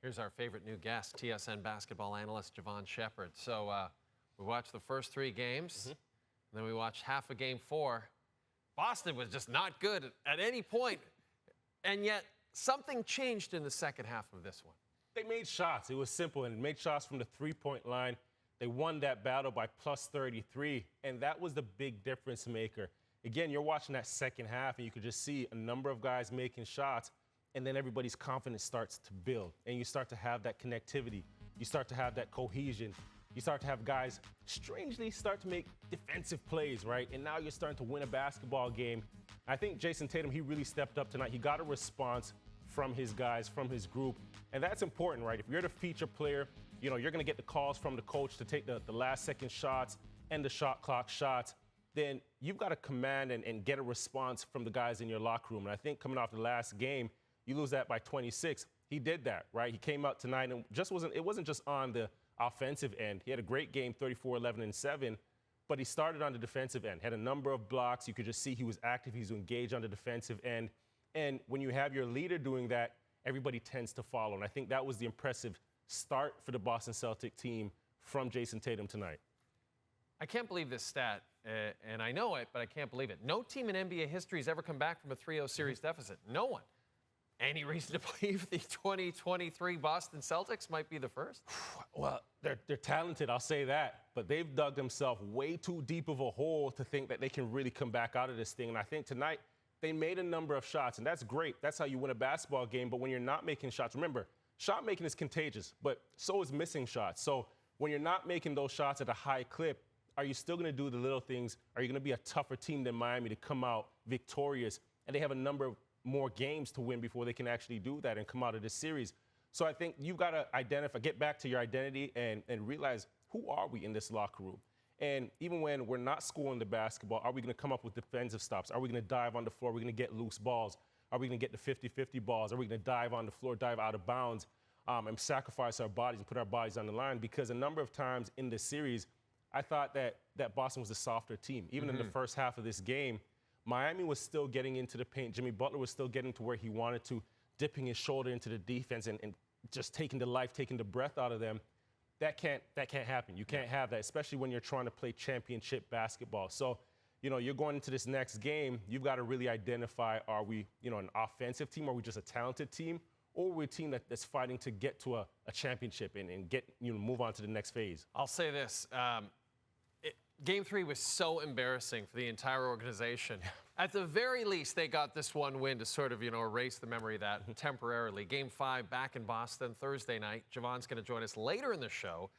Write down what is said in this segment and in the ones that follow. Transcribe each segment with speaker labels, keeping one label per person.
Speaker 1: Here's our favorite new guest, TSN basketball analyst Jevohn Shepherd. So we watched the first 3 games, and then we watched half of game 4. Boston was just not good at any point, and yet something changed in the second half of this one.
Speaker 2: They made shots. It was simple, and made shots from the three-point line. They won that battle by plus 33, and that was the big difference maker. Again, you're watching that second half, and you could just see a number of guys making shots, and then everybody's confidence starts to build, and you start to have that connectivity. You start to have that cohesion. You start to have guys strangely start to make defensive plays, right? And now you're starting to win a basketball game. I think Jayson Tatum, he really stepped up tonight. He got a response from his guys, from his group, and that's important, right? If you're the feature player, you know, you're going to get the calls from the coach to take the last-second shots and the shot clock shots. Then you've got to command and get a response from the guys in your locker room. And I think coming off the last game, you lose that by 26. He did that, right? He came out tonight and it wasn't just on the offensive end. He had a great game, 34, 11, and 7, but he started on the defensive end, had a number of blocks. You could just see he was active. He was engaged on the defensive end. And when you have your leader doing that, everybody tends to follow. And I think that was the impressive start for the Boston Celtics team from Jayson Tatum tonight.
Speaker 1: I can't believe this stat, and I know it, but I can't believe it. No team in NBA history has ever come back from a 3-0 series deficit. No one. Any reason to believe the 2023 Boston Celtics might be the first?
Speaker 2: Well, they're talented, I'll say that. But they've dug themselves way too deep of a hole to think that they can really come back out of this thing. And I think tonight they made a number of shots, and that's great. That's how you win a basketball game. But when you're not making shots, remember, shot making is contagious, but so is missing shots. So when you're not making those shots at a high clip, are you still going to do the little things? Are you going to be a tougher team than Miami to come out victorious? And they have a number of more games to win before they can actually do that and come out of this series. So I think you've got to identify, get back to your identity and realize, who are we in this locker room? And even when we're not scoring the basketball, are we going to come up with defensive stops? Are we going to dive on the floor? Are we going to get loose balls? Are we going to get the 50-50 balls? Are we going to dive on the floor, dive out of bounds, and sacrifice our bodies and put our bodies on the line? Because a number of times in this series, I thought that Boston was the softer team. Even in the first half of this game, Miami was still getting into the paint. Jimmy Butler was still getting to where he wanted to, dipping his shoulder into the defense and just taking the life, taking the breath out of them. That can't happen. You can't have that, especially when you're trying to play championship basketball. So, you know, you're going into this next game, you've got to really identify, are we, you know, an offensive team? Are we just a talented team? Or are we a team that's fighting to get to a championship and get, you know, move on to the next phase?
Speaker 1: I'll say this. Game 3 was so embarrassing for the entire organization. At the very least, they got this one win to sort of, you know, erase the memory of that temporarily. Game 5 back in Boston Thursday night. Jevohn's going to join us later in the show.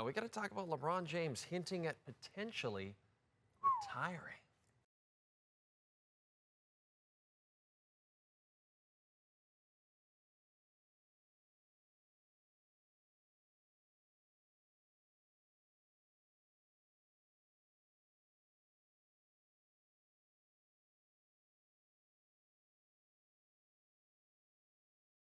Speaker 1: We got to talk about LeBron James hinting at potentially retiring.